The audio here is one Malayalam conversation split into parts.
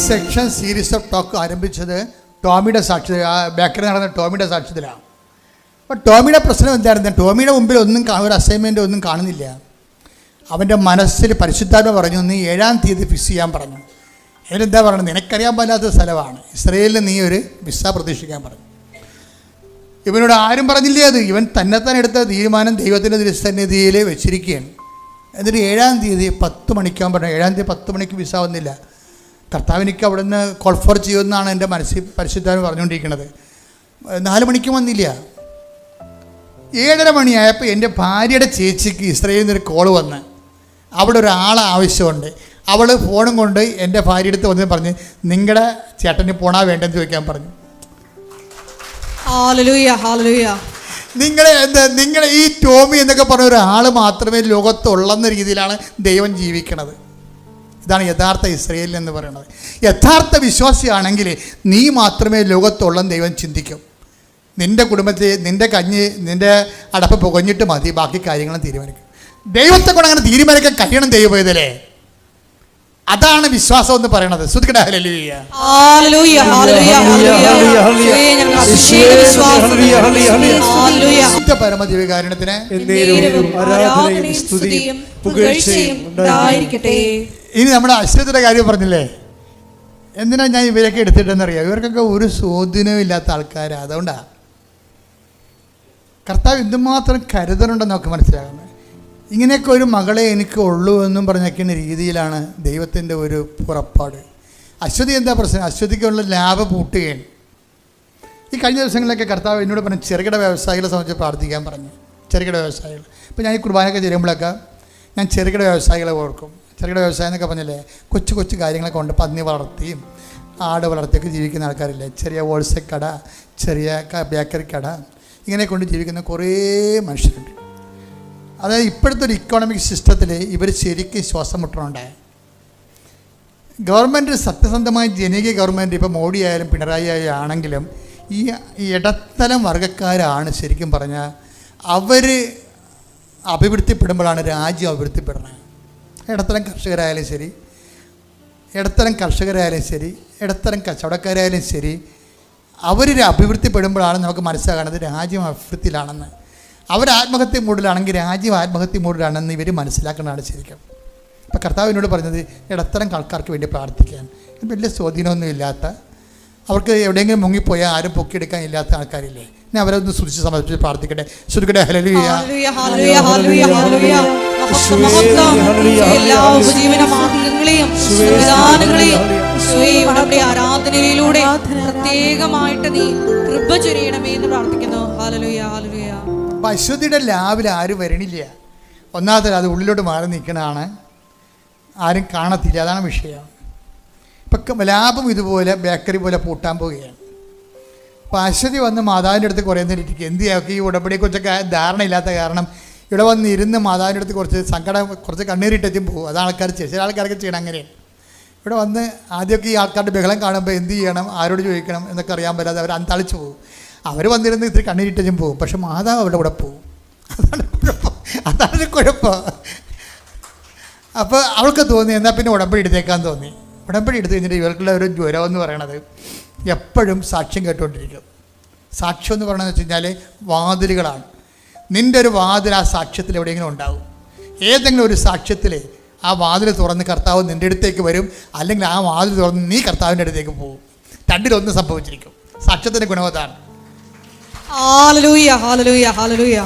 സെക്ഷൻ സീരീസ് ഓഫ് ടോക്ക് ആരംഭിച്ചത് ടോമിയുടെ സാക്ഷ്യത, ബേക്കറി നടന്ന ടോമിയുടെ സാക്ഷ്യത്തിലാണ്. അപ്പോൾ ടോമിയുടെ പ്രശ്നം എന്തായിരുന്നു? ടോമിയുടെ മുമ്പിൽ ഒന്നും ഒരു അസൈൻമെൻ്റ് ഒന്നും കാണുന്നില്ല. അവൻ്റെ മനസ്സിൽ പരിശുദ്ധാത്മ പറഞ്ഞു, നീ 7-ാം തീയതി ഫിക്സ് ചെയ്യാൻ പറഞ്ഞു. അതിലെന്താ പറയുന്നത്? നിനക്കറിയാൻ പാടില്ലാത്ത സ്ഥലമാണ് ഇസ്രയേലിൽ, നീ ഒരു വിസ പ്രതീക്ഷിക്കാൻ പറഞ്ഞു. ഇവനോട് ആരും പറഞ്ഞില്ലേ അത്. ഇവൻ തന്നെത്താൻ എടുത്ത തീരുമാനം ദൈവത്തിൻ്റെ തിരുസന്നിധിയിൽ വെച്ചിരിക്കുകയാണ്. എന്നിട്ട് 7-ാം തീയതി 10 മണിക്കാൻ പറഞ്ഞു. 7-ാം തീയതി 10 മണിക്ക് വിസ വന്നില്ല. കർത്താവിനിക്ക് അവിടെ നിന്ന് കോൾ ഫോർ ചെയ്യുമെന്നാണ് എൻ്റെ മനസ്സിൽ പരിശുദ്ധാത്മ പറഞ്ഞുകൊണ്ടിരിക്കുന്നത്. 4 മണിക്കും വന്നില്ല. 7:30 മണിയായപ്പോൾ എൻ്റെ ഭാര്യയുടെ ചേച്ചിക്ക് ഇസ്രയേലിൽ നിന്നൊരു കോൾ വന്ന് അവിടെ ഒരാളെ ആവശ്യമുണ്ട്. അവൾ ഫോണും കൊണ്ട് എൻ്റെ ഭാര്യ അടുത്ത് വന്ന് പറഞ്ഞ്, നിങ്ങളുടെ ചേട്ടന് പോണാ വേണ്ടെന്ന് ചോദിക്കാൻ പറഞ്ഞു. നിങ്ങളെ ഈ ടോമി എന്നൊക്കെ പറഞ്ഞ ഒരാൾ മാത്രമേ ലോകത്തുള്ളെന്ന രീതിയിലാണ് ദൈവം ജീവിക്കണത്. ഇതാണ് യഥാർത്ഥ ഇസ്രയേൽ എന്ന് പറയുന്നത്. യഥാർത്ഥ വിശ്വാസിയാണെങ്കിൽ നീ മാത്രമേ ലോകത്തുള്ളെന്ന് ദൈവം ചിന്തിക്കും. നിൻ്റെ കുടുംബത്തെ, നിൻ്റെ കഞ്ഞി, നിൻ്റെ അടപ്പ് പുകഞ്ഞിട്ട് മതി ബാക്കി കാര്യങ്ങളും തീരുമാനിക്കും. ദൈവത്തെ കൊണ്ട് അങ്ങനെ തീരുമാനിക്കാൻ കഴിയണം ദൈവവേദലേ. അതാണ് വിശ്വാസം എന്ന് പറയുന്നത്. ശ്രുതിക്കട്ടെ ഹല്ലേലൂയ. പരമദിവ്യകാരുണ്യത്തിന് ഇനി നമ്മുടെ അശ്വതിയുടെ കാര്യം പറഞ്ഞില്ലേ, എന്തിനാ ഞാൻ ഇവരൊക്കെ എടുത്തിട്ടെന്നറിയാം? ഇവർക്കൊക്കെ ഒരു സ്വാധീനവും ഇല്ലാത്ത ആൾക്കാരാണ്. അതുകൊണ്ടാണ് കർത്താവ് എന്തുമാത്രം കരുതലുണ്ടെന്ന് നമുക്ക് മനസ്സിലാകുന്നത്. ഇങ്ങനെയൊക്കെ ഒരു മകളെ എനിക്ക് ഉള്ളൂ എന്നും പറഞ്ഞിരിക്കുന്ന രീതിയിലാണ് ദൈവത്തിൻ്റെ ഒരു പുറപ്പാട്. അശ്വതി എന്താ പ്രശ്നം? അശ്വതിക്കുള്ള ലാഭം പൂട്ടുകയാണ്. ഈ കഴിഞ്ഞ ദിവസങ്ങളിലൊക്കെ കർത്താവ് എന്നോട് പറഞ്ഞു ചെറുകിട വ്യവസായികളെ സംബന്ധിച്ച് പ്രാർത്ഥിക്കാൻ പറഞ്ഞു. ചെറുകിട വ്യവസായികൾ. ഇപ്പോൾ ഞാൻ ഈ കുർബാനയൊക്കെ ചെയ്യുമ്പോഴൊക്കെ ഞാൻ ചെറുകിട വ്യവസായികളെ ഓർക്കും. ചെറുകിട വ്യവസായം എന്നൊക്കെ പറഞ്ഞില്ലേ, കൊച്ചു കൊച്ചു കാര്യങ്ങളൊക്കെ ഉണ്ട്. പന്നി വളർത്തിയും ആട് വളർത്തിയൊക്കെ ജീവിക്കുന്ന ആൾക്കാരില്ലേ. ചെറിയ ഹോൾസെയിൽ കട, ചെറിയ ബേക്കറി കട, ഇങ്ങനെ കൊണ്ട് ജീവിക്കുന്ന കുറേ മനുഷ്യരുണ്ട്. അതായത് ഇപ്പോഴത്തെ ഒരു ഇക്കോണമിക് സിസ്റ്റത്തിൽ ഇവർ ശരിക്കും ശ്വാസം മുട്ടണുണ്ടായ ഗവൺമെൻറ് സത്യസന്ധമായ ജനകീയ ഗവൺമെൻറ്, ഇപ്പോൾ മോഡി ആയാലും പിണറായി ആണെങ്കിലും ഈ ഇടത്തരം വർഗ്ഗക്കാരാണ് ശരിക്കും പറഞ്ഞാൽ അവർ അഭിവൃദ്ധിപ്പെടുമ്പോഴാണ് രാജ്യം അഭിവൃദ്ധിപ്പെടുന്നത്. ഇടത്തരം കർഷകരായാലും ശരി, ഇടത്തരം കച്ചവടക്കാരായാലും ശരി, അവർ അഭിവൃദ്ധിപ്പെടുമ്പോഴാണ് നമുക്ക് മനസ്സിലാകുന്നത് രാജ്യം അഭിവൃദ്ധിയിലാണെന്ന്. അവർ ആത്മഹത്യ മൂഡിലാണെങ്കിൽ രാജ്യം ആത്മഹത്യ മൂഡിലാണെന്ന് ഇവർ മനസ്സിലാക്കുന്നതാണ് ശരിക്കും. ഇപ്പോൾ കർത്താവിനോട് പറഞ്ഞത് ഇടത്തരം ആൾക്കാർക്ക് വേണ്ടി പ്രാർത്ഥിക്കാൻ. വലിയ സ്വാധീനമൊന്നും ഇല്ലാത്ത, അവർക്ക് എവിടെയെങ്കിലും മുങ്ങിപ്പോയാൽ ആരും പൊക്കിയെടുക്കാൻ ഇല്ലാത്ത ആൾക്കാരില്ലേ, ഇനി അവരൊന്ന് സ്തുതിച്ച് സമർപ്പിച്ച് പ്രാർത്ഥിക്കട്ടെ. ശ്രുതിക്കട്ടെ ഹല്ലേലൂയ. ആരാധനയിലൂടെ പ്രത്യേകമായിട്ട് നീ കൃപ ചൊരിയണമേ എന്ന് പ്രാർത്ഥിക്കുന്നു. Hallelujah, hallelujah. അശ്വതിയുടെ ലാബിൽ ആരും വരണില്ല. ഒന്നാമത്തെ അത് ഉള്ളിലോട്ട് മാറി നിൽക്കണതാണ്, ആരും കാണത്തില്ല. അതാണ് വിഷയം. ഇപ്പം ലാഭം ഇതുപോലെ ബേക്കറി പോലെ പൂട്ടാൻ പോവുകയാണ്. അപ്പോൾ അശ്വതി വന്ന് മാതാവിൻ്റെ അടുത്ത് കുറേ നേരം ഇരിക്കുക. എന്ത് ചെയ്യാം, ഈ ഉടമ്പടിയെക്കുറിച്ചൊക്കെ ധാരണയില്ലാത്ത കാരണം ഇവിടെ വന്ന് ഇരുന്ന് മാതാവിൻ്റെ അടുത്ത് കുറച്ച് കണ്ണീരിട്ടും പോകും. അത് ആൾക്കാർ ചില ആൾക്കാരൊക്കെ ചെയ്യണം അങ്ങനെയാണ്. ഇവിടെ വന്ന് ആദ്യമൊക്കെ ഈ ആൾക്കാരുടെ ബഹളം കാണുമ്പോൾ എന്ത് ചെയ്യണം, ആരോട് ചോദിക്കണം എന്നൊക്കെ അറിയാൻ പറ്റാതെ അവർ അന്തളിച്ച് പോകും. അവർ വന്നിരുന്ന് ഇത്തിരി കണ്ണീരിട്ടും പോകും. പക്ഷെ മാതാവ് അവരുടെ കൂടെ പോകും. അതാണ് കുഴപ്പം. അപ്പോൾ അവൾക്ക് തോന്നി എന്നാൽ പിന്നെ ഉടമ്പടി എടുത്തേക്കാൻ തോന്നി. ഉടമ്പടി എടുത്തു കഴിഞ്ഞിട്ട് ഇവർക്കുള്ള ഒരു ജ്വരം എന്ന് പറയണത് എപ്പോഴും സാക്ഷ്യം കേട്ടുകൊണ്ടിരിക്കും. സാക്ഷ്യം എന്ന് പറയണമെന്ന് വെച്ച് കഴിഞ്ഞാൽ വാതിലുകളാണ്. നിൻ്റെ ഒരു വാതിൽ ആ സാക്ഷ്യത്തിൽ എവിടെയെങ്കിലും ഉണ്ടാവും. ഏതെങ്കിലും ഒരു സാക്ഷ്യത്തിൽ ആ വാതിൽ തുറന്ന് കർത്താവ് നിൻ്റെ അടുത്തേക്ക് വരും, അല്ലെങ്കിൽ ആ വാതിൽ തുറന്ന് നീ കർത്താവിൻ്റെ അടുത്തേക്ക് പോകും. രണ്ടിലൊന്ന് സംഭവിച്ചിരിക്കും. സാക്ഷ്യത്തിൻ്റെ ഗുണം അതാണ്.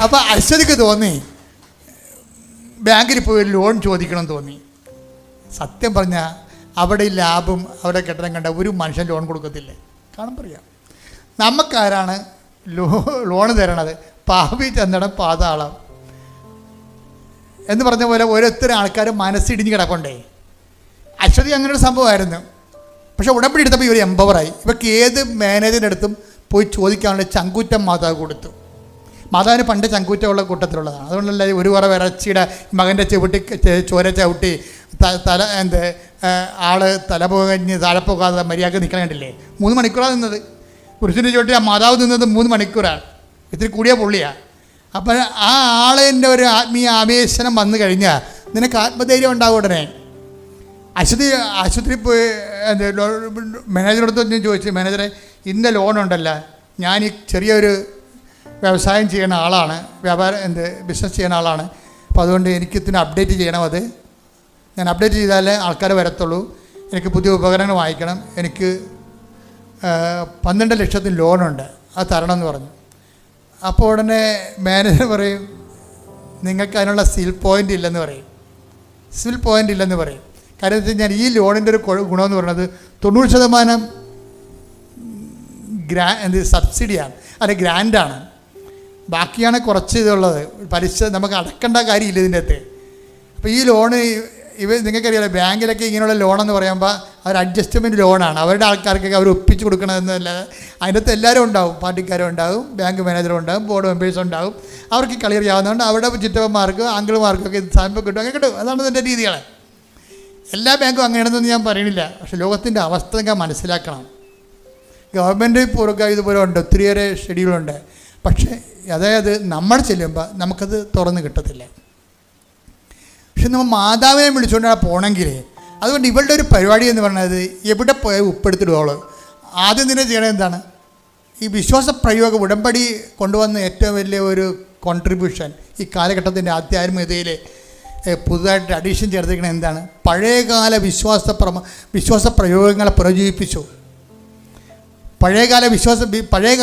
അപ്പോൾ അശ്വതിക്ക് തോന്നി ബാങ്കിൽ പോയി ലോൺ ചോദിക്കണം തോന്നി. സത്യം പറഞ്ഞാൽ അവിടെ ലാഭം, അവിടെ കെട്ടിടം കണ്ട ഒരു മനുഷ്യൻ ലോൺ കൊടുക്കത്തില്ലേ. കാണാൻ പറയാം. നമുക്കാരാണ് ലോണ് തരണത്? പാപി ചെന്നിടം പാതാളം എന്ന് പറഞ്ഞ പോലെ ഓരോരുത്തരും ആൾക്കാർ മനസ്സിടിഞ്ഞ് കിടപ്പുണ്ടേ. അശ്വതി അങ്ങനെ ഒരു സംഭവമായിരുന്നു. പക്ഷെ ഉടമ്പടി എടുത്തപ്പോൾ ഇവർ എംപവറായി. ഇവർക്ക് ഏത് മാനേജറിൻ്റെ അടുത്തും പോയി ചോദിക്കാനുള്ള ചങ്കൂറ്റം മാതാവ് കൊടുത്തു. മാതാവിന് പണ്ട് ചങ്കൂറ്റമുള്ള കൂട്ടത്തിലുള്ളതാണ്. അതുകൊണ്ടല്ല ഒരു കുറേ ഇറച്ചിയുടെ മകൻ്റെ ചോര ചവിട്ടി ആൾ തല പുകഞ്ഞ് താഴെ പോകാതെ മര്യാദക്ക് നിൽക്കാൻ കണ്ടില്ലേ. 3 മണിക്കൂറാണ് നിന്നത്. പുരുഷൻ്റെ ചോട്ടി ആ മാതാവ് നിന്നത് 3 മണിക്കൂറാണ്. ഇത്തിരി കൂടിയ പുള്ളിയാണ്. അപ്പോൾ ആ ആളിൻ്റെ ഒരു ആത്മീയ ആവേശനം വന്നു കഴിഞ്ഞാൽ നിനക്ക് ആത്മധൈര്യം ഉണ്ടാവും ഉടനെ. ആശുപത്രി പോയി മാനേജറടുത്ത് ഞാൻ ചോദിച്ചു, മാനേജറെ ഇന്ന ലോണുണ്ടല്ലോ, ഞാൻ ഈ ചെറിയൊരു വ്യവസായം ചെയ്യുന്ന ആളാണ്, ബിസിനസ് ചെയ്യുന്ന ആളാണ്, അപ്പോൾ അതുകൊണ്ട് എനിക്കിതിന് അപ്ഡേറ്റ് ചെയ്യണം. അത് ഞാൻ അപ്ഡേറ്റ് ചെയ്താലേ ആൾക്കാർ വരത്തുള്ളൂ, എനിക്ക് പുതിയ ഉപകരണങ്ങൾ വാങ്ങിക്കണം, എനിക്ക് 12 ലക്ഷത്തിന് ലോണുണ്ട്, അത് തരണമെന്ന് പറഞ്ഞു. അപ്പോൾ ഉടനെ മാനേജർ പറയും, നിങ്ങൾക്ക് അതിനുള്ള സിവിൽ പോയിൻ്റ് ഇല്ലെന്ന് പറയും. കാര്യം വെച്ച് കഴിഞ്ഞാൽ ഈ ലോണിൻ്റെ ഒരു ഗുണമെന്ന് പറയുന്നത് 90% സബ്സിഡിയാണ്, അല്ലെ ഗ്രാൻഡാണ്. ബാക്കിയാണ് കുറച്ച് ഇതുള്ളത്, പലിശ നമുക്ക് അടക്കേണ്ട കാര്യമില്ല ഇതിൻ്റെ അകത്ത്. അപ്പോൾ ഈ ലോണ് നിങ്ങൾക്കറിയാലോ, ബാങ്കിലൊക്കെ ഇങ്ങനെയുള്ള ലോണെന്ന് പറയുമ്പോൾ അവർ അഡ്ജസ്റ്റ്മെൻറ്റ് ലോണാണ്, അവരുടെ ആൾക്കാർക്കൊക്കെ അവർ ഒപ്പിച്ച് കൊടുക്കണമെന്നല്ലാതെ അതിനകത്ത് എല്ലാവരും ഉണ്ടാവും, പാർട്ടിക്കാരും ഉണ്ടാവും, ബാങ്ക് മാനേജറും ഉണ്ടാവും, ബോർഡ് മെമ്പേഴ്സും ഉണ്ടാവും. അവർക്ക് കളി അറിയാവുന്നതുകൊണ്ട് അവരുടെ ചുറ്റപ്പന്മാർക്ക് ആംഗിൾമാർക്കൊക്കെ ഇത് സാധനം കിട്ടും, അങ്ങനെ കിട്ടും. അതാണ് ഇതിൻ്റെ രീതികൾ. എല്ലാ ബാങ്കും അങ്ങനെയാണെന്നൊന്നും ഞാൻ പറയണില്ല, പക്ഷേ ലോകത്തിൻ്റെ അവസ്ഥ നിങ്ങൾ മനസ്സിലാക്കണം. ഗവൺമെൻറ് പുറകെ ഇതുപോലെ ഉണ്ട്, ഒത്തിരിയേറെ ഷെഡ്യൂളുണ്ട്. പക്ഷേ അതായത് നമ്മൾ ചെല്ലുമ്പോൾ നമുക്കത് തുറന്ന് കിട്ടത്തില്ല. പക്ഷെ നമ്മൾ മാതാവിനെ വിളിച്ചുകൊണ്ടാണ് പോകണമെങ്കിൽ, അതുകൊണ്ട് ഇവളുടെ ഒരു പരിപാടി എന്ന് പറയുന്നത് എവിടെ പോയാൽ ഉപ്പെടുത്തിടുവോളൂ. ആദ്യം തന്നെ ചെയ്യണത് എന്താണ്? ഈ വിശ്വാസ പ്രയോഗം ഉടമ്പടി കൊണ്ടുവന്ന ഏറ്റവും വലിയ ഒരു കോൺട്രിബ്യൂഷൻ ഈ കാലഘട്ടത്തിൻ്റെ ആധ്യാത്മികതയിൽ പുതുതായിട്ട് അഡീഷൻ ചേർത്തിരിക്കുന്നത് എന്താണ്? പഴയകാല വിശ്വാസ പ്രയോഗങ്ങളെ പുനരുജ്ജീവിപ്പിച്ചു. പഴയ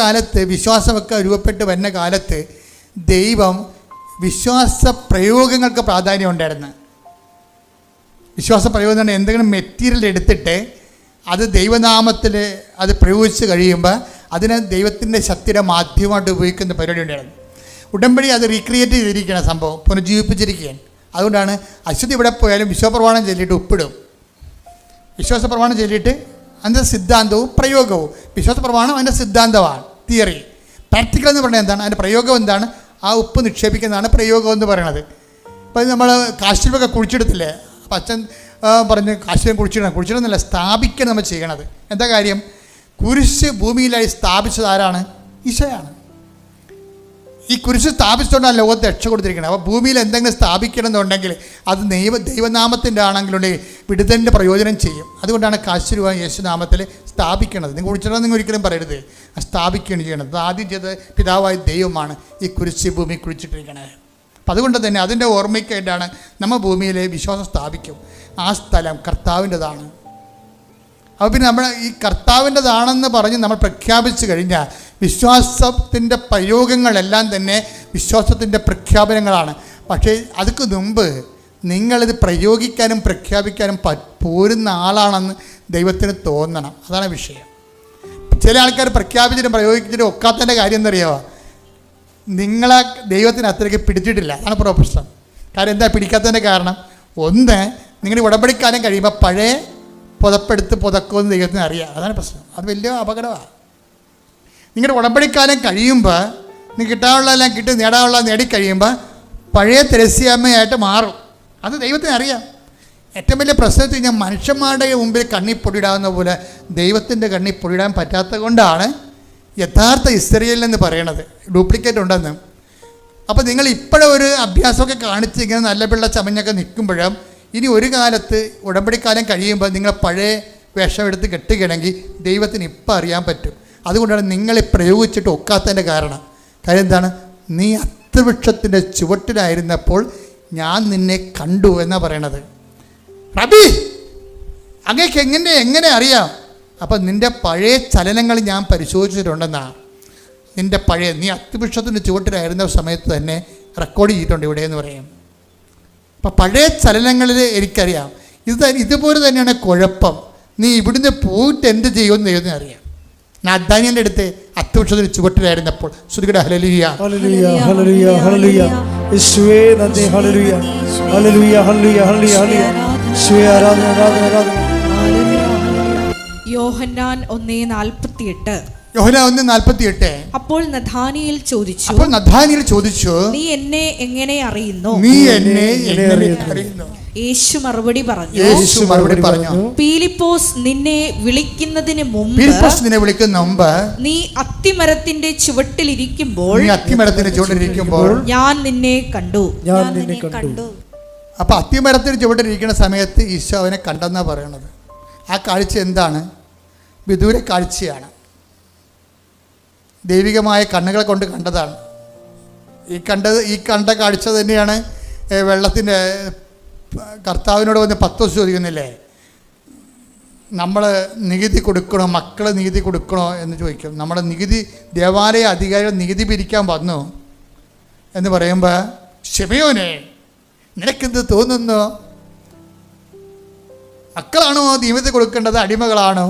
കാലത്ത് വിശ്വാസമൊക്കെ രൂപപ്പെട്ട് വരുന്ന കാലത്ത് ദൈവം വിശ്വാസ പ്രയോഗങ്ങൾക്ക് പ്രാധാന്യം ഉണ്ടായിരുന്നു. വിശ്വാസ പ്രയോഗം എന്ന് പറഞ്ഞാൽ എന്തെങ്കിലും മെറ്റീരിയൽ എടുത്തിട്ട് അത് ദൈവനാമത്തിൽ അത് പ്രയോഗിച്ച് കഴിയുമ്പോൾ അതിന് ദൈവത്തിൻ്റെ ശക്തിയുടെ മാധ്യമമായിട്ട് ഉപയോഗിക്കുന്ന പരിപാടി ഉണ്ടായിരുന്നു. ഉടമ്പടി അത് റീക്രിയേറ്റ് ചെയ്തിരിക്കുകയാണ്, സംഭവം പുനർജീവിപ്പിച്ചിരിക്കുകയാണ്. അതുകൊണ്ടാണ് അശ്വതി ഇവിടെ പോയാലും വിശ്വാസപ്രമാണം ചൊല്ലിയിട്ട് ഉപ്പിടും. വിശ്വാസപ്രമാണം ചൊല്ലിയിട്ട് അതിൻ്റെ സിദ്ധാന്തവും പ്രയോഗവും, വിശ്വാസപ്രമാണം അതിൻ്റെ സിദ്ധാന്തമാണ്, തിയറി. പ്രാക്ടിക്കൽ എന്ന് പറഞ്ഞാൽ എന്താണ്? അതിൻ്റെ പ്രയോഗം എന്താണ്? ആ ഉപ്പ് നിക്ഷേപിക്കുന്നതാണ് പ്രയോഗം എന്ന് പറയണത്. അപ്പോൾ നമ്മൾ കാശ്മീരൊക്കെ കുഴിച്ചെടുത്തില്ലേ, അപ്പം അച്ഛൻ പറഞ്ഞ് കാശ്മീരം കുഴിച്ചിടുന്നില്ല, സ്ഥാപിക്കാൻ നമ്മൾ ചെയ്യണത്. എന്താ കാര്യം? കുരിശ് ഭൂമിയിലായി സ്ഥാപിച്ചത് ആരാണ്? ഈശോയാണ്. ഈ കുരിശ് സ്ഥാപിച്ചുകൊണ്ടാണ് ലോകത്ത് രക്ഷ കൊടുത്തിരിക്കുന്നത്. അപ്പോൾ ഭൂമിയിൽ എന്തെങ്കിലും സ്ഥാപിക്കണമെന്നുണ്ടെങ്കിൽ അത് ദൈവനാമത്തിൻ്റെ ആണെങ്കിലുണ്ടെങ്കിൽ വിടുതലിൻ്റെ പ്രയോജനം ചെയ്യും. അതുകൊണ്ടാണ് കാശ്മീർ യേശുനാമത്തിൽ സ്ഥാപിക്കണത്. നിങ്ങൾ കുറിച്ചിടണം നിങ്ങൾ ഒരിക്കലും പറയരുത്, സ്ഥാപിക്കുകയാണ് ചെയ്യണത്. അത് ആദ്യം ചെയ്ത് പിതാവായ ദൈവമാണ് ഈ കുരിശ് ഭൂമി കുഴിച്ചിട്ടിരിക്കണത്. അപ്പം അതുകൊണ്ട് തന്നെ അതിൻ്റെ ഓർമ്മയ്ക്കായിട്ടാണ് നമ്മൾ ഭൂമിയിലെ വിശ്വാസം സ്ഥാപിക്കും. ആ സ്ഥലം കർത്താവിൻ്റെതാണ്. അപ്പോൾ പിന്നെ നമ്മൾ ഈ കർത്താവിൻ്റെതാണെന്ന് പറഞ്ഞ് നമ്മൾ പ്രഖ്യാപിച്ചു കഴിഞ്ഞാൽ വിശ്വാസത്തിൻ്റെ പ്രയോഗങ്ങളെല്ലാം തന്നെ വിശ്വാസത്തിൻ്റെ പ്രഖ്യാപനങ്ങളാണ്. പക്ഷേ അതിക്ക് മുമ്പ് നിങ്ങളിത് പ്രയോഗിക്കാനും പ്രഖ്യാപിക്കാനും പോരുന്ന ആളാണെന്ന് ദൈവത്തിന് തോന്നണം. അതാണ് വിഷയം. ചില ആൾക്കാർ പ്രഖ്യാപിച്ചിട്ടും പ്രയോഗിച്ചിട്ടും ഒക്കാത്തതിൻ്റെ കാര്യം എന്തറിയാമോ? നിങ്ങളെ ദൈവത്തിന് അത്രയ്ക്ക് പിടിച്ചിട്ടില്ല. അതാണ് പ്രശ്നം. കാര്യം എന്താ പിടിക്കാത്തതിൻ്റെ കാരണം? ഒന്ന്, നിങ്ങൾ ഉടമ്പടിക്കാലം കഴിയുമ്പോൾ പഴയ പുതക്കുമെന്ന് ദൈവത്തിന് അറിയാം. അതാണ് പ്രശ്നം. അത് വലിയ അപകടമാണ്. നിങ്ങളുടെ ഉടമ്പടിക്കാലം കഴിയുമ്പോൾ നിങ്ങൾക്ക് കിട്ടാനുള്ളതെല്ലാം കിട്ടി, നേടാനുള്ള നേടിക്കഴിയുമ്പോൾ പഴയ തെരസ്യാമ്മയായിട്ട് മാറും. അത് ദൈവത്തിന് അറിയാം. ഏറ്റവും വലിയ പ്രശ്നം കഴിഞ്ഞാൽ മനുഷ്യന്മാരുടെ മുമ്പിൽ കണ്ണിൽ പൊടിയിടാവുന്ന പോലെ ദൈവത്തിൻ്റെ കണ്ണിൽ പൊടിയിടാൻ പറ്റാത്തത് കൊണ്ടാണ് യഥാർത്ഥ ഇസ്രയേൽ എന്ന് പറയണത്. ഡ്യൂപ്ലിക്കേറ്റ് ഉണ്ടെന്ന്. അപ്പോൾ നിങ്ങൾ ഇപ്പോഴും ഒരു അഭ്യാസമൊക്കെ കാണിച്ച് ഇങ്ങനെ നല്ല പിള്ള ചമഞ്ഞൊക്കെ നിൽക്കുമ്പോഴും ഇനി ഒരു കാലത്ത് ഉടമ്പടിക്കാലം കഴിയുമ്പോൾ നിങ്ങൾ പഴയ വേഷമെടുത്ത് കെട്ടുകയാണെങ്കിൽ ദൈവത്തിന് ഇപ്പം അറിയാൻ പറ്റും. അതുകൊണ്ടാണ് നിങ്ങളെ പ്രയോഗിച്ചിട്ട് ഒക്കാത്തതിൻ്റെ കാരണം എന്താണ്? നീ അത്തിവൃക്ഷത്തിൻ്റെ ചുവട്ടിലായിരുന്നപ്പോൾ ഞാൻ നിന്നെ കണ്ടു എന്നാണ് പറയണത്. റബി, അങ്ങേക്ക് എങ്ങനെ അറിയാം? അപ്പം നിൻ്റെ പഴയ ചലനങ്ങൾ ഞാൻ പരിശോധിച്ചിട്ടുണ്ടെന്നാണ്. നിൻ്റെ നീ അത്തിവൃക്ഷത്തിൻ്റെ ചുവട്ടിലായിരുന്ന സമയത്ത് തന്നെ റെക്കോർഡ് ചെയ്തിട്ടുണ്ട് ഇവിടെ എന്ന് പറയും. അപ്പം പഴയ ചലനങ്ങളിൽ എനിക്കറിയാം. ഇതുപോലെ തന്നെയാണ് കുഴപ്പം. നീ ഇവിടുന്ന് പോയിട്ട് എന്ത് ചെയ്യുമെന്ന് ദൈവത്തിന് അറിയാം. ദാനിയേലിന്റെ അടുത്ത് അത്തിവൃക്ഷത്തിന് ചുവട്ടിലായിരുന്നപ്പോൾ ശ്രുതികട ഹല്ലേലൂയ ഹല്ലേലൂയ ഹല്ലേലൂയ ഹല്ലേലൂയ യേശുവേ നന്ദി ഹല്ലേലൂയ ഹല്ലേലൂയ ഹല്ലേലൂയ ഹല്ലേലൂയ യേശുവേ ആരാധന ആരാധന ആരാധന. യോഹന്നാൻ 1:48. യോഹന്നാൻ 1:48. അപ്പോൾ നഥാനിയേൽ ചോദിച്ചു, നീ എന്നെ എങ്ങനെ അറിയുന്നു? യേശു മറുപടി പറഞ്ഞു, പീലിപ്പോസ് നിന്നെ വിളിക്കുന്നതിന് മുമ്പ് നീ അത്തിമരത്തിന്റെ ചുവട്ടിലിരിക്കുമ്പോൾ ഞാൻ നിന്നെ കണ്ടു. അപ്പോൾ അത്തിമരത്തിന് ചുവട്ടിലിരിക്കുന്ന സമയത്ത് ഈശോ അവനെ കണ്ടെന്നാണ് പറയണത്. ആ കാഴ്ച എന്താണ്? വിദൂര കാഴ്ചയാണ്, ദൈവികമായ കണ്ണുകളെ കൊണ്ട് കണ്ടതാണ്. ഈ കണ്ട കാഴ്ച തന്നെയാണ് വെള്ളത്തിൻ്റെ കർത്താവിനോട് വന്ന് പത്തോസ് ചോദിക്കുന്നില്ലേ, നമ്മൾ നികുതി കൊടുക്കണോ, മക്കൾ നികുതി കൊടുക്കണോ എന്ന് ചോദിക്കും. നമ്മുടെ നികുതി ദേവാലയ അധികാരികൾ നികുതി പിരിക്കാൻ വന്നു എന്ന് പറയുമ്പോൾ, ശിമയോനെ നിനക്കെന്ത് തോന്നുന്നു? മക്കളാണോ നികുതി കൊടുക്കേണ്ടത്, അടിമകളാണോ?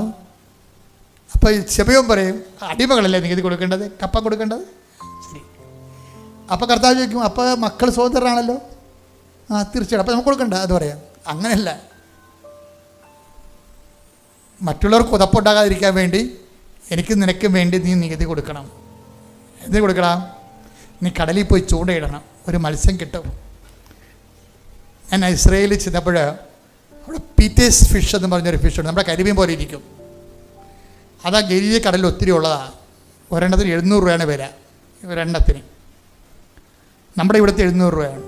അപ്പോൾ ശിമയോൻ പറയും, അടിമകളല്ലേ നികുതി കൊടുക്കേണ്ടത്, കപ്പം കൊടുക്കേണ്ടത്. ശരി. അപ്പോൾ കർത്താവ് ചോദിക്കും, അപ്പോൾ മക്കൾ സഹോദരനാണല്ലോ. തീർച്ചയായിട്ടും, അപ്പോൾ നമുക്ക് കൊടുക്കണ്ട എന്ന് പറയാം. അങ്ങനെയല്ല, മറ്റുള്ളവർക്ക് ഉതപ്പുണ്ടാകാതിരിക്കാൻ വേണ്ടി എനിക്കും നിനക്കും വേണ്ടി നീ നികുതി കൊടുക്കണം. എന്തിനു കൊടുക്കണം? നീ കടലിൽ പോയി ചൂണ്ടയിടണം, ഒരു മത്സ്യം കിട്ടും. ഞാൻ ഇസ്രയേലിൽ ചെന്നപ്പോൾ അവിടെ പീറ്റേഴ്സ് ഫിഷ് എന്ന് പറഞ്ഞൊരു ഫിഷുണ്ട്, നമ്മുടെ കരിമീൻ പോലെ ഇരിക്കും. അതാ ഗലീല കടലിൽ ഒത്തിരി ഉള്ളതാണ്. ഒരെണ്ണത്തിന് 700 രൂപയാണ് വില, ഒരെണ്ണത്തിന്. നമ്മുടെ ഇവിടുത്തെ 700 രൂപയാണ്.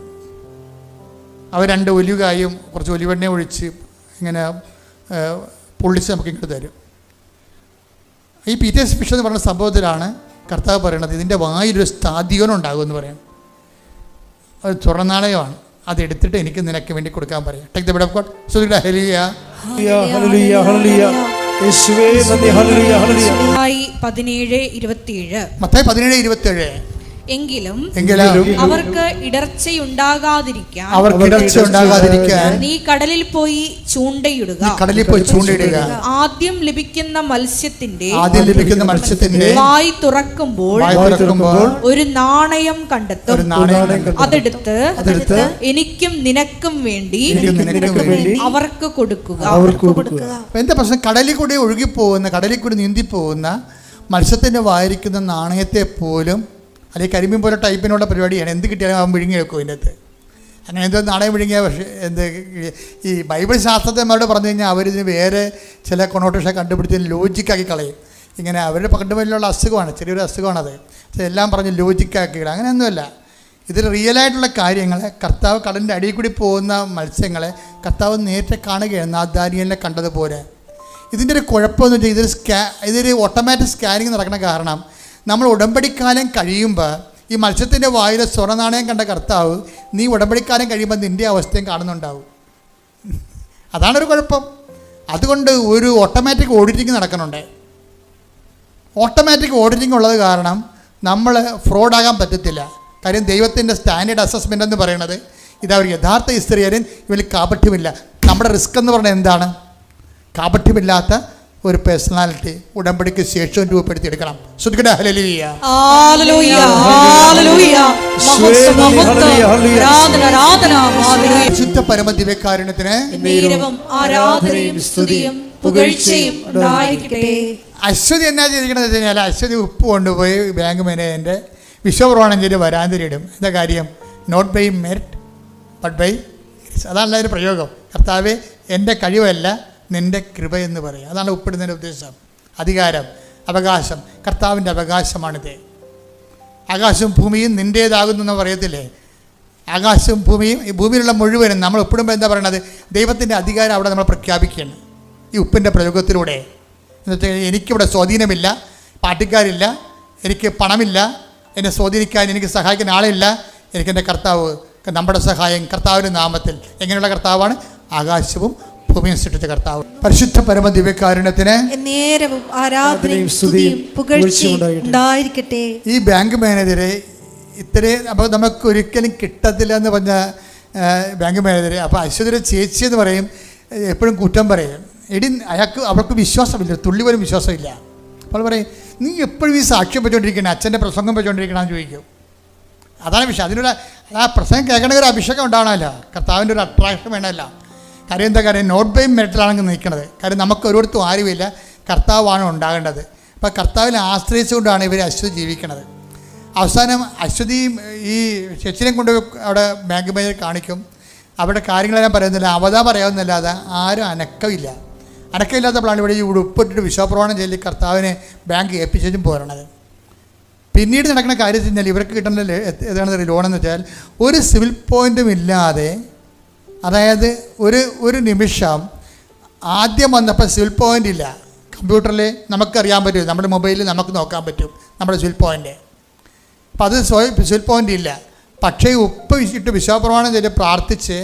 അവർ 2 ഒലിവുകായും കുറച്ച് ഒലിവെണ്ണ ഒഴിച്ച് ഇങ്ങനെ പൊള്ളിച്ച് നമുക്ക് ഇങ്ങോട്ട് തരും. ഈ പീറ്റേഴ്സ് ഫിഷ് എന്ന് പറയുന്ന സംഭവത്തിലാണ് കർത്താവ് പറയണത്, ഇതിൻ്റെ വായിലൊരു സ്ഥാദികനം ഉണ്ടാകുമെന്ന് പറയും. അത് സ്വർണ്ണനാണയമാണ്, അതെടുത്തിട്ട് എനിക്ക് നിനക്ക് വേണ്ടി കൊടുക്കാൻ പറയാം. Take the bread of God. ഹല്ലേലൂയ ഹല്ലേലൂയ ഹല്ലേലൂയ യേശുവേ നന്ദി. ഹല്ലേലൂയ ഹല്ലേലൂയ. മത്തായി 17:27. മത്തായി 17:27. എങ്കിലും അവർക്ക് ഇടർച്ചയുണ്ടാകാതിരിക്കാൻ നീ കടലിൽ പോയി ചൂണ്ടയിടുക. ആദ്യം ലഭിക്കുന്ന മത്സ്യത്തിന്റെ വായി തുറക്കുമ്പോൾ ഒരു നാണയം കണ്ടെത്തും. അതെടുത്ത് എനിക്കും നിനക്കും വേണ്ടി അവർക്ക് കൊടുക്കുക. എന്താ പ്രശ്നം? കടലിൽ കൂടി ഒഴുകിപ്പോകുന്ന, കടലിൽ കൂടി നീന്തിപ്പോകുന്ന മത്സ്യത്തിന്റെ വായിരിക്കുന്ന നാണയത്തെ പോലും, അല്ലെങ്കിൽ കരിമീൻ പോലെ ടൈപ്പിനുള്ള പരിപാടിയാണ്. എന്ത് കിട്ടിയാലും അവൻ വിഴുങ്ങി വെക്കും അതിൻ്റെ അകത്ത്. അങ്ങനെ എന്തോ നാണയം വിഴുങ്ങിയ. പക്ഷേ ഈ ബൈബിൾ ശാസ്ത്രജ്ഞന്മാരോട് പറഞ്ഞു കഴിഞ്ഞാൽ അവരിതിന് വേറെ ചില കൊണോട്ടേഷൻ കണ്ടുപിടിച്ച് ലോജിക്കാക്കി കളയും. ഇങ്ങനെ അവരുടെ കണ്ടുപിടിലുള്ള അസുഖമാണ്, ചെറിയൊരു അസുഖമാണത്. എല്ലാം പറഞ്ഞ് ലോജിക്കാക്കി ഇടുക, അങ്ങനെയൊന്നുമല്ല. ഇതിൽ റിയലായിട്ടുള്ള കാര്യങ്ങളെ കർത്താവ് കടലിൻ്റെ അടിയിൽ കൂടി പോകുന്ന മത്സ്യങ്ങളെ കർത്താവ് നേരിട്ട് കാണുകയാണ്, ദാനിയേലിനെ കണ്ടതുപോലെ. ഇതിൻ്റെ ഒരു കുഴപ്പമെന്ന് വെച്ചാൽ ഇതൊരു ഓട്ടോമാറ്റിക് സ്കാനിങ് നടക്കുന്ന കാരണം നമ്മൾ ഉടമ്പടിക്കാലം കഴിയുമ്പോൾ ഈ മത്സ്യത്തിൻ്റെ വായിലെ സ്വർണ്ണനാണയം കണ്ട കർത്താവ് നീ ഉടമ്പടിക്കാലം കഴിയുമ്പോൾ നിൻ്റെ അവസ്ഥയും കാണുന്നുണ്ടാവും. അതാണൊരു കുഴപ്പം. അതുകൊണ്ട് ഒരു ഓട്ടോമാറ്റിക് ഓഡിറ്റിങ് നടക്കുന്നുണ്ട്. ഓട്ടോമാറ്റിക് ഓഡിറ്റിംഗ് ഉള്ളത് കാരണം നമ്മൾ ഫ്രോഡാകാൻ പറ്റത്തില്ല. കാര്യം ദൈവത്തിൻ്റെ സ്റ്റാൻഡേർഡ് അസസ്മെൻ്റ് എന്ന് പറയുന്നത് ഇതാ, ഒരു യഥാർത്ഥ ഇസ്രായേലിയൻ ഇവരിൽ കാപട്യമില്ല. നമ്മുടെ റിസ്ക് എന്ന് പറയുന്നത് എന്താണ്? കാപട്യമില്ലാത്ത ഒരു പേഴ്സണാലിറ്റി ഉടമ്പടിക്ക് ശേഷം രൂപപ്പെടുത്തിയെടുക്കണം. ശ്രദ്ധിക്കട്ടെ. ഹല്ലേലൂയ ഹല്ലേലൂയ ഹല്ലേലൂയ. പരിശുദ്ധ പരമ ദിവ്യകാരുണ്യത്തിന് ആരാധനയും സ്തുതിയും പുകഴ്ചയും ഉണ്ടായിരിക്കട്ടെ. അശ്വതി എന്നാ ചെയ്തിരിക്കണമെന്ന് വെച്ച് കഴിഞ്ഞാൽ, അശ്വതി ഉപ്പ് കൊണ്ടുപോയി ബാങ്ക് മാനേജറിൻ്റെ വിശ്വപ്രമാണം ചെയ്ത് വരാന്തരയിടും. എന്താ കാര്യം? Not by merit but by grace. അതാണല്ലോ അതിൻ്റെ പ്രയോഗം. കർത്താവേ, എൻ്റെ കഴിവല്ല നിൻ്റെ കൃപ എന്ന് പറയും. അതാണ് ഉപ്പിടുന്നതിൻ്റെ ഉദ്ദേശം. അധികാരം, അവകാശം, കർത്താവിൻ്റെ അവകാശമാണിത്. ആകാശവും ഭൂമിയും നിൻ്റേതാകുന്നു എന്ന് പറയത്തില്ലേ? ആകാശവും ഭൂമിയും, ഈ ഭൂമിയിലുള്ള മുഴുവനും നമ്മൾ ഒപ്പിടുമ്പോൾ എന്താ പറയണത്? ദൈവത്തിൻ്റെ അധികാരം അവിടെ നമ്മൾ പ്രഖ്യാപിക്കുകയാണ് ഈ ഉപ്പിൻ്റെ പ്രയോഗത്തിലൂടെ. എന്ന് വെച്ചാൽ എനിക്കിവിടെ സ്വാധീനമില്ല, പാർട്ടിക്കാരില്ല, എനിക്ക് പണമില്ല, എന്നെ സ്വാധീനിക്കാൻ എനിക്ക് സഹായിക്കാൻ ആളില്ല. എനിക്കെൻ്റെ കർത്താവ്, നമ്മുടെ സഹായം കർത്താവിൻ്റെ നാമത്തിൽ. എങ്ങനെയുള്ള കർത്താവാണ്? ആകാശവും ഭൂമിയും സൃഷ്ടിച്ച കർത്താവ്. പരിശുദ്ധ പരമ ദിവ്യകാരുണ്യത്തിന് നേരവും ആരാധനയും സ്തുതിയും പുകഴ്ചയും ഉണ്ടായിരിക്കട്ടെ. ഈ ബാങ്ക് മാനേജരെ ഇത്രയും അപ്പോൾ നമുക്ക് ഒരിക്കലും കിട്ടത്തില്ല എന്ന് പറഞ്ഞ ബാങ്ക് മാനേജരെ, അപ്പോൾ അശ്വതിയുടെ ചേച്ചി എന്ന് പറയും, എപ്പോഴും കുറ്റം പറയും. അവൾക്ക് വിശ്വാസമില്ല, തുള്ളി പോലും വിശ്വാസമില്ല. അപ്പോൾ പറയും, നീ എപ്പോഴും ഈ സാക്ഷ്യം വെച്ചുകൊണ്ടിരിക്കണം, അച്ഛൻ്റെ പ്രസംഗം വെച്ചുകൊണ്ടിരിക്കണമെന്ന് ചോദിക്കും. അതാണ് വിഷയം. അതിനുള്ള ആ പ്രസംഗം കേൾക്കണമെങ്കിൽ ഒരു അഭിഷേകം ഉണ്ടാവണമല്ലോ, കർത്താവിൻ്റെ ഒരു അട്രാക്ഷൻ വേണമല്ലോ. കാര്യം എന്താ? കാര്യം നോട്ട് ബൈ മെറിറ്റിലാണെങ്കിൽ നിൽക്കുന്നത്. കാര്യം നമുക്ക് ഒരിടത്തും ആരുമില്ല, കർത്താവാണ് ഉണ്ടാകേണ്ടത്. അപ്പോൾ കർത്താവിനെ ആശ്രയിച്ചുകൊണ്ടാണ് ഇവർ അശ്വതി ജീവിക്കുന്നത്. അവസാനം അശ്വതി ഈ ചേച്ചിനെ കൊണ്ട് അവിടെ ബാങ്ക് മാനേജർ കാണിക്കും. അവിടെ കാര്യങ്ങളെല്ലാം പറയുന്നില്ല, അവതാ പറയാവുന്നല്ലാതെ ആരും അനക്കമില്ലാത്തപ്പോഴാണ് ഇവിടെ ഈ ഉടുപ്പിട്ടിട്ട് വിശ്വാസപ്രമാണം ചൊല്ലി കർത്താവിനെ ബാങ്ക് ഏൽപ്പിച്ചും പോരണത്. പിന്നീട് നടക്കുന്ന കാര്യം വെച്ചാൽ ഇവർക്ക് കിട്ടുന്ന ഏതാണ് ലോണെന്ന് വെച്ചാൽ, ഒരു സിവിൽ പോയിൻറ്റും ഇല്ലാതെ അതായത് ഒരു നിമിഷം ആദ്യം വന്നപ്പോൾ സിവിൽ പോയിൻ്റ് ഇല്ല. കമ്പ്യൂട്ടറിൽ നമുക്കറിയാൻ പറ്റും, നമ്മുടെ മൊബൈലിൽ നമുക്ക് നോക്കാൻ പറ്റും നമ്മുടെ സിവിൽ പോയിൻ്റ്. അപ്പം അത് സിവിൽ പോയിൻ്റ് ഇല്ല. പക്ഷേ ഉപ്പ് ഇട്ട് വിശ്വാസപ്രമാണം ചെയ്ത് പ്രാർത്ഥിച്ച്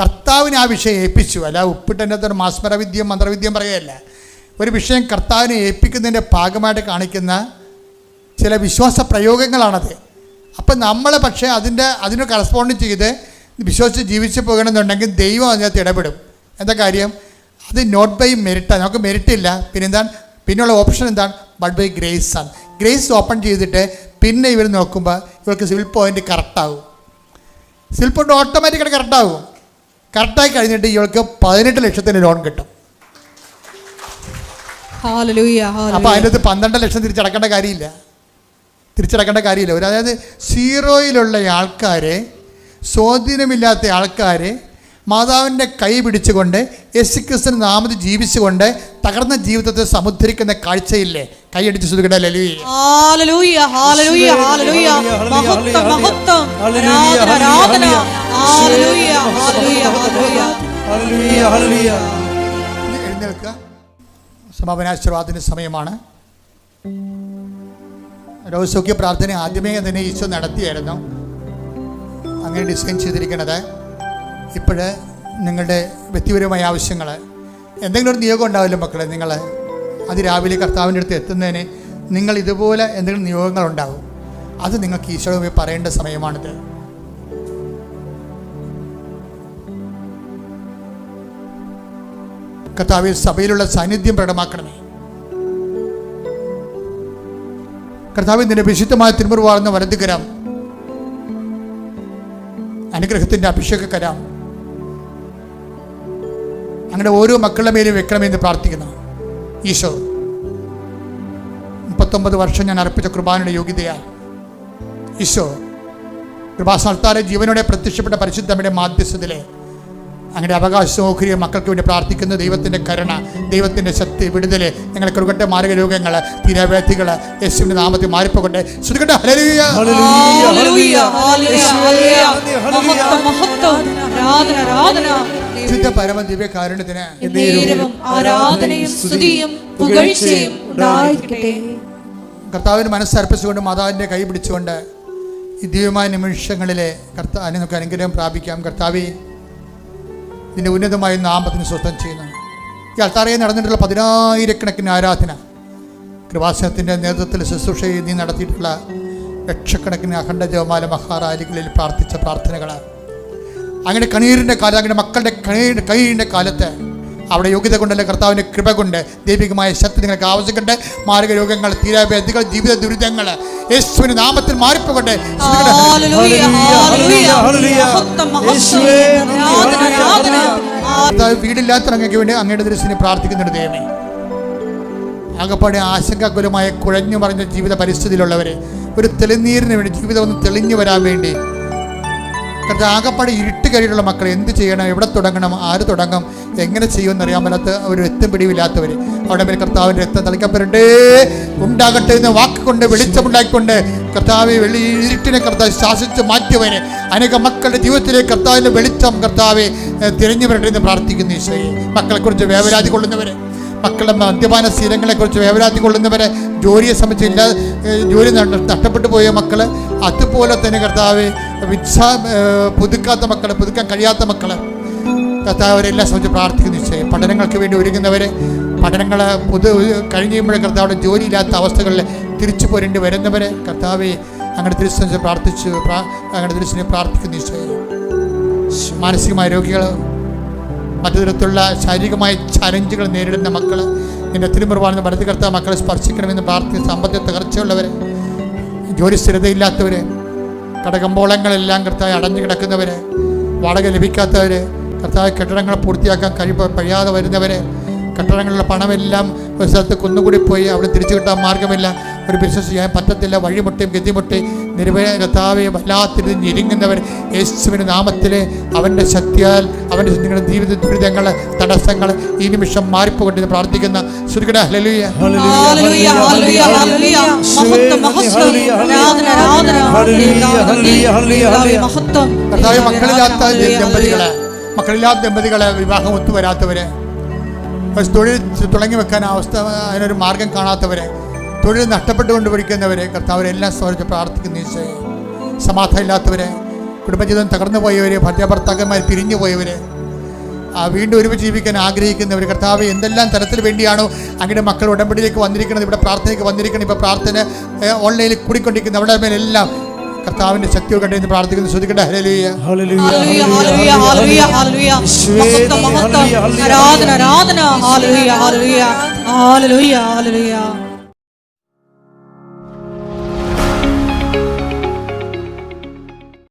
കർത്താവിന് ആ വിഷയം ഏൽപ്പിച്ചു. അല്ല ഉപ്പിട്ടതിൻ്റെ അകത്തൊരു മാസ്മരവിദ്യയും മന്ത്രവിദ്യയും പറയുകയല്ല. ഒരു വിഷയം കർത്താവിനെ ഏൽപ്പിക്കുന്നതിൻ്റെ ഭാഗമായിട്ട് കാണിക്കുന്ന ചില വിശ്വാസ പ്രയോഗങ്ങളാണത്. അപ്പം നമ്മൾ പക്ഷേ അതിന് കറസ്പോണ്ട് ചെയ്ത് വിശ്വസിച്ച് ജീവിച്ച് പോകണമെന്നുണ്ടെങ്കിൽ ദൈവം അതിനകത്ത് ഇടപെടും. എന്താ കാര്യം? അത് നോട്ട് ബൈ മെറിറ്റാണ്. നമുക്ക് മെറിറ്റ് ഇല്ല. പിന്നെയുള്ള ഓപ്ഷൻ എന്താണ്? ബട്ട് ബൈ ഗ്രേസ് ആണ്. ഗ്രേസ് ഓപ്പൺ ചെയ്തിട്ട് പിന്നെ ഇവർ നോക്കുമ്പോൾ ഇവർക്ക് സിവിൽ പോയിൻ്റ് കറക്റ്റാകും. സിവിൽ പോയിൻ്റ് ഓട്ടോമാറ്റിക്കായിട്ട് കറക്റ്റാകും. കറക്റ്റായി കഴിഞ്ഞിട്ട് ഇവൾക്ക് 18 ലക്ഷത്തിന് ലോൺ കിട്ടും. അപ്പോൾ അതിൻ്റെ അകത്ത് 12 ലക്ഷം തിരിച്ചടക്കേണ്ട കാര്യമില്ല. അതായത് സീറോയിലുള്ള ആൾക്കാരെ, സ്വാധീനമില്ലാത്ത ആൾക്കാരെ മാതാവിൻ്റെ കൈ പിടിച്ചുകൊണ്ട് യേശുക്രിസ്തു നാമത്തിൽ ജീവിച്ചുകൊണ്ട് തകർന്ന ജീവിതത്തെ സമുദ്ധരിക്കുന്ന കാഴ്ചയില്ലേ? കൈയടിച്ച് ശ്രുതികട എഴുന്നേൽക്കുക. സമാപനാശീർവാദത്തിന് സമയമാണ്. രോഗസൗഖ്യ പ്രാർത്ഥന ആദ്യമേ തന്നെ ഈശോ നടത്തിയായിരുന്നു. അങ്ങനെ ഡിസൈൻ ചെയ്തിരിക്കുന്നത്. ഇപ്പോൾ നിങ്ങളുടെ വ്യക്തിപരമായ ആവശ്യങ്ങൾ, എന്തെങ്കിലും ഒരു നിയോഗം ഉണ്ടാവില്ല മക്കളെ. നിങ്ങൾ അതിരാവിലെ കർത്താവിൻ്റെ അടുത്ത് എത്തുന്നതിന് നിങ്ങൾ ഇതുപോലെ എന്തെങ്കിലും നിയോഗങ്ങളുണ്ടാവും. അത് നിങ്ങൾക്ക് ഈശോയോട് പറയേണ്ട സമയമാണിത്. കർത്താവിൽ സഭയിലുള്ള സാന്നിധ്യം പ്രകടമാക്കണമേ. കർത്താവിൽ നിന്റെ വിശുദ്ധമായ തിരുമുറിവാർന്ന വലതുകരം, അനുഗ്രഹത്തിൻ്റെ അഭിഷേകക്കരം അങ്ങനെ ഓരോ മക്കളുടെ മേലും വെക്കണമെന്ന് പ്രാർത്ഥിക്കുന്നു. ഈശോ 39 വർഷം ഞാൻ അർപ്പിച്ച കുർബാനയുടെ യോഗ്യതയാൽ ഈശോ കൃപാസ്ഥാനത്താരെ ജീവനോടെ പ്രത്യക്ഷപ്പെട്ട പരിശുദ്ധമ്മയുടെ മാധ്യസ്ഥതയിലെ അങ്ങനെ അവകാശ സൗകര്യ മക്കൾക്ക് വേണ്ടി പ്രാർത്ഥിക്കുന്ന ദൈവത്തിൻ്റെ കരുണ, ദൈവത്തിൻ്റെ ശക്തി, വിടുതൽ, ഞങ്ങളെ കുറുകട്ടെ മാരക രോഗങ്ങൾ, തീരാവ്യാധികൾ യേശുവിൻ്റെ നാമത്തിൽ മാറിപ്പോകട്ടെ. ശ്രുതികട്ടെ ഹല്ലേലൂയ. വിശുദ്ധ പരമ ദിവ്യകാരുണ്യത്തിന് കർത്താവിന് മനസ്സർപ്പിച്ചുകൊണ്ട് മാതാവിൻ്റെ കൈ പിടിച്ചുകൊണ്ട് ഈ ദിവ്യമായ നിമിഷങ്ങളിലെ കർത്താവിനെ നമുക്ക് അനുഗ്രഹം പ്രാപിക്കാം. കർത്താവേ, നിന്റെ ഉന്നതമായ നാമത്തിന് സ്വസ്ഥം ചെയ്യുന്നു. ഈ അൾത്താറയിൽ നടന്നിട്ടുള്ള 10,000 ആരാധന, കൃപാസനത്തിൻ്റെ നേതൃത്വത്തിൽ ശുശ്രൂഷയിൽ നീ നടത്തിയിട്ടുള്ള ലക്ഷക്കണക്കിന് അഖണ്ഡ ജപമാല മഹാറാലികളിൽ പ്രാർത്ഥിച്ച പ്രാർത്ഥനകൾ, അങ്ങനെ കണ്ണീരിൻ്റെ കാലം, അങ്ങനെ മക്കളുടെ കണ്ണീരിൻ്റെ കാലത്ത് അവിടെ യോഗ്യത കൊണ്ടല്ല കർത്താവിൻ്റെ കൃപ കൊണ്ട് ദൈവികമായ ശക്തി നിങ്ങൾക്ക് ആവശ്യമുണ്ട്. മാരക രോഗങ്ങൾ, തീരാവ്യാധികൾ, ജീവിത ദുരിതങ്ങൾ യേശുവിന്റെ നാമത്തിൽ മാറിപ്പോകട്ടെ. വീടില്ലാത്ത അങ്ങക്ക് വേണ്ടി അങ്ങയുടെ ദൃശ്യനെ പ്രാർത്ഥിക്കുന്നുണ്ട്. ദൈവമേ, ആകപ്പാടെ ആശങ്കാകുലമായ കുഴഞ്ഞു മറിഞ്ഞ ജീവിത പരിസ്ഥിതിയിലുള്ളവരെ ഒരു തെളിനീരിന് വേണ്ടി, ജീവിതം ഒന്ന് തെളിഞ്ഞു വരാൻ വേണ്ടി, ആകപ്പാടെ ഇരുട്ട് കഴിയുള്ള മക്കളെ എന്ത് ചെയ്യണം, എവിടെ തുടങ്ങണം, ആര് തുടങ്ങും, എങ്ങനെ ചെയ്യുമെന്ന് അറിയാൻ പറ്റാത്ത ഒരു രക്തം പിടിവില്ലാത്തവർ അവിടെ മേൽ കർത്താവിൻ്റെ രക്തം തളിക്കപ്പെടട്ടെ ഉണ്ടാകട്ടെ എന്ന് വാക്കുകൊണ്ട് വെളിച്ചമുണ്ടാക്കിക്കൊണ്ട് കർത്താവ് ഇരുട്ടിനെ കർത്താവ് ശാസിച്ച് മാറ്റിയവന് അനേക മക്കളുടെ ജീവിതത്തിലേക്ക് കർത്താവിൻ്റെ വെളിച്ചം കർത്താവെ തിരഞ്ഞു വരട്ടെ എന്ന് പ്രാർത്ഥിക്കുന്നു. ഈശോയെ, മക്കളെക്കുറിച്ച് വേവലാതി കൊള്ളുന്നവരെ, മക്കളുടെ മദ്യപാന ശീലങ്ങളെക്കുറിച്ച് വേവലാതി കൊള്ളുന്നവരെ, ജോലിയെ സംബന്ധിച്ച് ജോലി നഷ്ടപ്പെട്ടു പോയ മക്കൾ, അതുപോലെ തന്നെ കർത്താവ് പുതുക്കാത്ത മക്കൾ, പുതുക്കാൻ കഴിയാത്ത മക്കൾ, കർത്താവ് അവരെല്ലാം സംബന്ധിച്ച് പ്രാർത്ഥിക്കുന്നു. ഈശോയെ, പഠനങ്ങൾക്ക് വേണ്ടി ഒരുങ്ങുന്നവരെ, പഠനങ്ങൾ കഴിഞ്ഞ് കഴിയുമ്പോഴേ കർത്താവിടെ ജോലിയില്ലാത്ത അവസ്ഥകളിൽ തിരിച്ചു പോരേണ്ടി വരുന്നവരെ കർത്താവെ അങ്ങനെ തിരിച്ചു പ്രാർത്ഥിച്ചു അങ്ങനെ തിരിച്ചിനെ പ്രാർത്ഥിക്കുന്നു. ഈശോയെ, മാനസികമായ രോഗികൾ, മറ്റു തരത്തിലുള്ള ശാരീരികമായ ചലഞ്ചുകൾ നേരിടുന്ന മക്കൾ, നിന്റെ തിരുമുറിവാണെന്ന് വലത് കർത്താവ് മക്കളെ സ്പർശിക്കണമെന്ന് പ്രാർത്ഥിക്കുന്ന സാമ്പത്തിക തകർച്ചയുള്ളവർ, ജോലി സ്ഥിരതയില്ലാത്തവർ, കടകമ്പോളങ്ങളെല്ലാം കർത്താവ് അടഞ്ഞു കിടക്കുന്നവർ, വാടക ലഭിക്കാത്തവർ, കർത്താവ് കെട്ടിടങ്ങൾ പൂർത്തിയാക്കാൻ കഴിയാതെ വരുന്നവർ, കെട്ടിടങ്ങളിലുള്ള പണമെല്ലാം ഒരു സ്ഥലത്ത് കുന്നുകൂടി പോയി അവിടെ തിരിച്ചു കിട്ടാൻ മാർഗമില്ല, ഒരു ബിസിനസ് ചെയ്യാൻ പറ്റത്തില്ല, വഴിമുട്ടിയും ഗതിമുട്ടി നിരവധി കർത്താവെ വല്ലാത്തിരുന്ന് ഞെരുങ്ങുന്നവർ യേശുവിൻ്റെ നാമത്തിൽ അവൻ്റെ ശക്തിയാൽ അവൻ്റെ നിങ്ങളുടെ ജീവിത ദുരിതങ്ങൾ, തടസ്സങ്ങൾ ഈ നിമിഷം മാറിപ്പോകട്ടെ പ്രാർത്ഥിക്കുന്ന ശ്രുതികട ഹല്ലേലൂയ. കർത്താവെ, മക്കളില്ലാത്ത ദമ്പതികളെ, മക്കളില്ലാത്ത ദമ്പതികളെ വിവാഹം ഒത്തുവരാത്തവരെ, തൊഴിൽ തുടങ്ങി വെക്കാൻ അവസ്ഥ അതിനൊരു മാർഗം കാണാത്തവരെ, തൊഴിൽ നഷ്ടപ്പെട്ടുകൊണ്ട് പഠിക്കുന്നവരെ കർത്താവരെല്ലാം സമർപ്പിച്ച് പ്രാർത്ഥിക്കുന്ന ഈശോയെ. സമാധാനം ഇല്ലാത്തവരെ, കുടുംബജീവിതം തകർന്നു പോയവരെ, ഭർത്താക്കന്മാർ പിരിഞ്ഞു പോയവരെ, വീണ്ടും ഒരുമിച്ച് ജീവിക്കാൻ ആഗ്രഹിക്കുന്നവർ, കർത്താവ് എന്തെല്ലാം തരത്തിൽ വേണ്ടിയാണോ അങ്ങയുടെ മക്കൾ ഉടമ്പടിയിലേക്ക് വന്നിരിക്കുന്നത്, ഇവിടെ പ്രാർത്ഥനയ്ക്ക് വന്നിരിക്കണം, ഇപ്പോൾ പ്രാർത്ഥന ഓൺലൈനിൽ കൂടിക്കൊണ്ടിരിക്കുന്ന അവിടെ മേലെല്ലാം കർത്താവിന്റെ ശക്തിയോട് കണ്ടെന്ന് പ്രാർത്ഥിക്കുന്നു. ശ്രദ്ധിക്കട്ടെ. ഹല്ലേലൂയ, ഹല്ലേലൂയ, ഹല്ലേലൂയ, ഹല്ലേലൂയ, ഹല്ലേലൂയ. മഹത്വം, മഹത്വം, ആരാധന, ആരാധന. ഹല്ലേലൂയ, ഹല്ലേലൂയ, ഹല്ലേലൂയ, ഹല്ലേലൂയ.